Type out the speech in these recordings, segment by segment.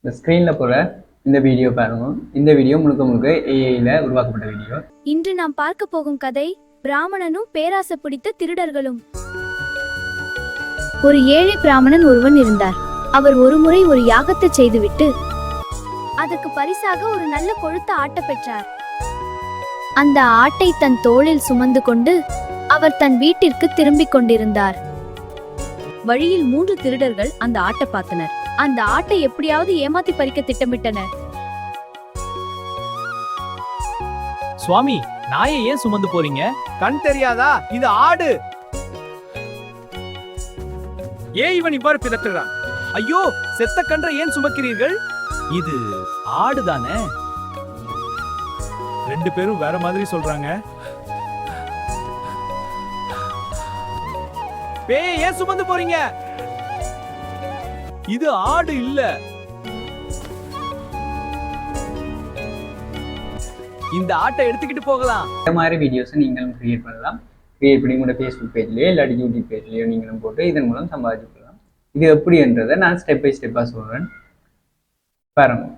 இந்த ஸ்க்ரீனில் போகிற இந்த வீடியோ பாருங்க. இந்த வீடியோ முழுக்க முழுக்க ஏஐல உருவாக்கப்பட்ட வீடியோ. இன்று நாம் பார்க்க போகும் கதை பிராமணனும் பேராசை பிடித்த திருடர்களும். ஒரு ஏழை பிராமணன் ஒருவன் இருந்தார். அவர் ஒருமுறை ஒரு யாகத்தை செய்துவிட்டு அதற்கு பரிசாக ஒரு நல்ல கொழுத்த ஆட்டை பெற்றார். அந்த ஆட்டை தன் தோளில் சுமந்து கொண்டு அவர் தன் வீட்டிற்கு திரும்பிக் கொண்டிருந்தார். வழியில் 3 திருடர்கள் அந்த ஆட்டை பார்த்தனர். அந்த ஆட்டை எப்படியாவது ஏமாத்தி பறிக்க திட்டமிட்டனர். சுவாமி, நாயை ஏன் சுமந்து போறீங்க? கண் தெரியாதா? இது ஆடு. ஏன் இவன் இவ்வாறு பிதற்றுறான்? ஐயோ, செத்த கன்றை ஏன் சுமக்கிறீர்கள்? இது ஆடுதானே? 2 பேரும் வேற மாதிரி சொல்றாங்க. பேயை ஏன் சுமந்து போறீங்க? இது ஆடு இல்ல. இந்த ஆட்டை எடுத்துக்கிட்டு போகலாம். இந்த மாதிரி வீடியோஸை நீங்களும் கிரியேட் பண்ணலாம். கிரியேட் பண்ணி உங்களோட ஃபேஸ்புக் பேஜ்லேயோ இல்லாட்டி யூடியூப் பேஜ்லேயோ நீங்களும் போட்டு இதன் மூலம் சம்பாதிச்சுக்கலாம். இது எப்படின்றதை நான் ஸ்டெப் பை ஸ்டெப்பாக சொல்கிறேன் பாருங்க.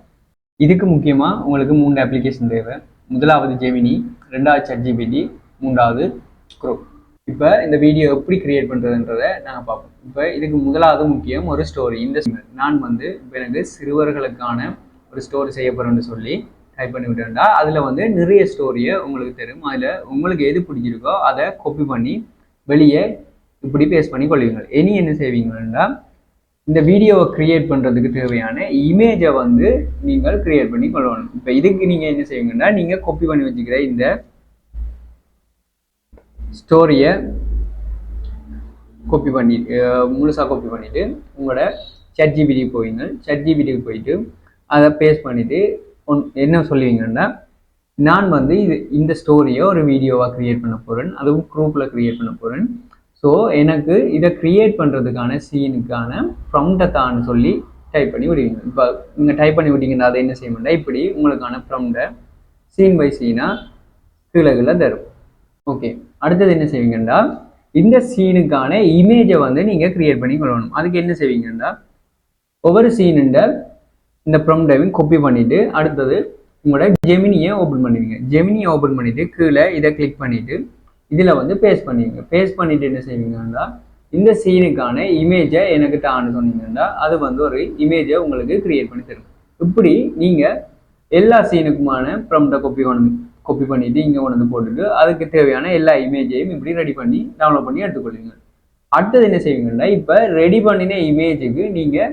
இதுக்கு முக்கியமாக உங்களுக்கு 3 அப்ளிகேஷன் தேவை. முதலாவது ஜெமினி, 2வது ChatGPT, 3வது Grok. இப்போ இந்த வீடியோ எப்படி கிரியேட் பண்ணுறதுன்றதை நாங்கள் பார்ப்போம். இப்போ இதுக்கு முதலாவது முக்கியம் ஒரு ஸ்டோரி. இந்த நான் இப்போ எனக்கு சிறுவர்களுக்கான ஒரு ஸ்டோரி செய்ய போகிறேன்னு சொல்லி டைப் பண்ணி விட்டேன்டா. அதில் நிறைய ஸ்டோரியை உங்களுக்கு தெரியும். அதில் உங்களுக்கு எது பிடிச்சிருக்கோ அதை காப்பி பண்ணி வெளியே இப்படி பேஸ்ட் பண்ணி கொள்வீங்க. இனி என்ன செய்வீங்கன்னா, இந்த வீடியோவை கிரியேட் பண்ணுறதுக்கு தேவையான இமேஜை நீங்கள் கிரியேட் பண்ணி கொள்ளணும். இப்போ இதுக்கு நீங்கள் என்ன செய்வீங்கன்னா, நீங்கள் காப்பி பண்ணி வச்சுக்கிற இந்த ஸ்டோரியை காப்பி பண்ணி முழுசாக காப்பி பண்ணிவிட்டு உங்களோட ChatGPT போவீங்க. ChatGPTக்கு போயிட்டு அதை பேஸ்ட் பண்ணிவிட்டு என்ன சொல்லுவீங்கன்னா, நான் இந்த ஸ்டோரியை ஒரு வீடியோவாக க்ரியேட் பண்ண போகிறேன், அதுவும் குரூப்பில் க்ரியேட் பண்ண போகிறேன். ஸோ எனக்கு இதை க்ரியேட் பண்ணுறதுக்கான சீனுக்கான ப்ரம்ப்டை தான் சொல்லி டைப் பண்ணி விடுவீங்க. இப்போ நீங்கள் டைப் பண்ணி விட்டீங்கன்னா அதை என்ன செய்யணும்னா, இப்படி உங்களுக்கான ப்ரம்ப்டை சீன் பை சீனாக கீழே தரும். ஓகே, அடுத்தது என்ன செய்வீங்கன்னா, இந்த சீனுக்கான இமேஜை நீங்கள் கிரியேட் பண்ணி கொள்ளணும். அதுக்கு என்ன செய்வீங்கன்னா, ஒவ்வொரு சீனுண்ட இந்த ப்ரம்ப்டையும் காப்பி பண்ணிவிட்டு அடுத்தது உங்களோட ஜெமினியை ஓப்பன் பண்ணுவீங்க. ஜெமினியை ஓப்பன் பண்ணிவிட்டு கீழே இதை கிளிக் பண்ணிவிட்டு இதில் பேஸ்ட் பண்ணுவீங்க. பேஸ்ட் பண்ணிவிட்டு என்ன செய்வீங்கன்னா, இந்த சீனுக்கான இமேஜை எனக்கு தான்னு சொன்னீங்கன்னா அது ஒரு இமேஜை உங்களுக்கு கிரியேட் பண்ணி தரும். இப்படி நீங்கள் எல்லா சீனுக்குமான ப்ரம்ப்டை காப்பி பண்ணிவிட்டு இங்கே கொண்டு போட்டுட்டு அதுக்கு தேவையான எல்லா இமேஜையும் இப்படி ரெடி பண்ணி டவுன்லோட் பண்ணி எடுத்துக்கொள்வீங்க. அடுத்தது என்ன செய்வீங்கன்னா, இப்போ ரெடி பண்ணின இமேஜுக்கு நீங்கள்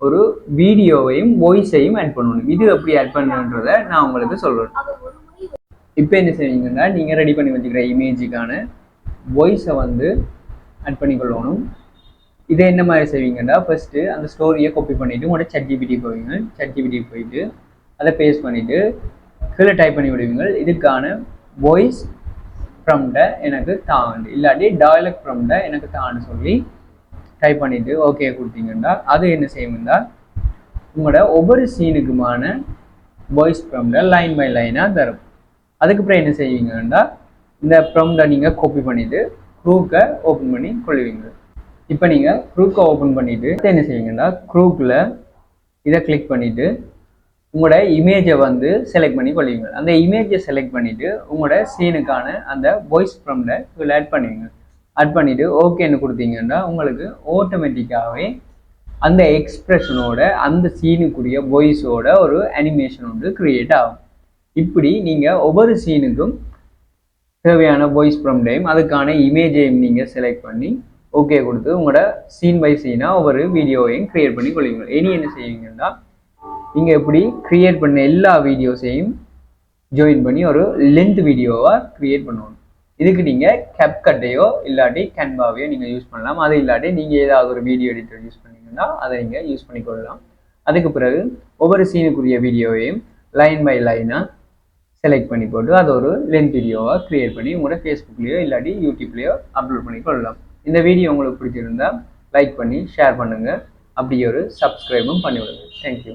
ஒரு வீடியோவையும் வாய்ஸையும் ஆட் பண்ணணும். இது எப்படி ஆட் பண்ணுன்றதை நான் உங்களுக்கு சொல்கிறேன். இப்போ என்ன செய்வீங்கன்னா, நீங்கள் ரெடி பண்ணி வச்சுக்கிற இமேஜுக்கான வாய்ஸை ஆட் பண்ணி கொள்ளணும். இதை என்ன மாதிரி செய்வீங்கன்னா, ஃபஸ்ட்டு அந்த ஸ்டோரியை காப்பி பண்ணிவிட்டு உங்களோட ChatGPT போவீங்க. ChatGPT போயிட்டு அதை பேஸ்ட் பண்ணிவிட்டு கீழே டைப் பண்ணி விடுவீங்க. இதுக்கான வாய்ஸ் ப்ரம்ப்டை எனக்கு தாண்டு இல்லாட்டி டயலாக் ப்ரம்ப்டை எனக்கு தான்னு சொல்லி டைப் பண்ணிவிட்டு ஓகே கொடுத்தீங்கன்னா அது என்ன செய்யுங்கன்னா, உங்களோட ஒவ்வொரு சீனுக்குமான வாய்ஸ் ப்ரம்ப்டை லைன் பை லைனாக தரும். அதுக்கப்புறம் என்ன செய்வீங்கன்னா, இந்த ப்ரம்ப்டை நீங்கள் காப்பி பண்ணிவிட்டு க்ரூக்கை ஓப்பன் பண்ணி கொள்வீங்க. இப்போ நீங்கள் க்ரூக்கை ஓப்பன் பண்ணிவிட்டு என்ன செய்வீங்கன்னா, க்ரூக்கில் இதை கிளிக் பண்ணிவிட்டு உங்களோட இமேஜை செலக்ட் பண்ணி கொள்வீங்க. அந்த இமேஜை செலக்ட் பண்ணிவிட்டு உங்களோட சீனுக்கான அந்த வாய்ஸ் ப்ரம்ப்டை இதில் ஆட் பண்ணுவீங்க. ஆட் பண்ணிவிட்டு ஓகேன்னு கொடுத்தீங்கன்னா உங்களுக்கு ஆட்டோமேட்டிக்காகவே அந்த எக்ஸ்ப்ரெஷனோட அந்த சீனுக்குரிய வாய்ஸோட ஒரு அனிமேஷன் க்ரியேட் ஆகும். இப்படி நீங்கள் ஒவ்வொரு சீனுக்கும் தேவையான வாய்ஸ் ப்ரம்ப்டையும் அதுக்கான இமேஜையும் நீங்கள் செலக்ட் பண்ணி ஓகே கொடுத்து உங்களோட சீன் பை சீனாக ஒவ்வொரு வீடியோவையும் க்ரியேட் பண்ணி கொள்வீங்க. இனி என்ன செய்வீங்கன்னா, நீங்கள் எப்படி க்ரியேட் பண்ண எல்லா வீடியோஸையும் ஜாயின் பண்ணி ஒரு லென்த் வீடியோவாக க்ரியேட் பண்ணணும். இதுக்கு நீங்கள் CapCutஐயோ இல்லாட்டி கேன்வாவையோ நீங்கள் யூஸ் பண்ணலாம். அது இல்லாட்டி நீங்கள் ஏதாவது ஒரு வீடியோ எடிட்டர் யூஸ் பண்ணிங்கன்னா அதை நீங்கள் யூஸ் பண்ணிக்கொள்ளலாம். அதுக்கு பிறகு ஒவ்வொரு சீனுக்குரிய வீடியோவையும் லைன் பை லைனாக செலக்ட் பண்ணி போட்டு அது ஒரு லென்த் வீடியோவாக க்ரியேட் பண்ணி உங்களோட ஃபேஸ்புக்லேயோ இல்லாட்டி யூடியூப்லேயோ அப்லோட் பண்ணி கொள்ளலாம். இந்த வீடியோ உங்களுக்கு பிடிச்சிருந்தா லைக் பண்ணி ஷேர் பண்ணுங்கள். அப்படி ஒரு சப்ஸ்கிரைபும் பண்ணிவிடுங்க. தேங்க்யூ.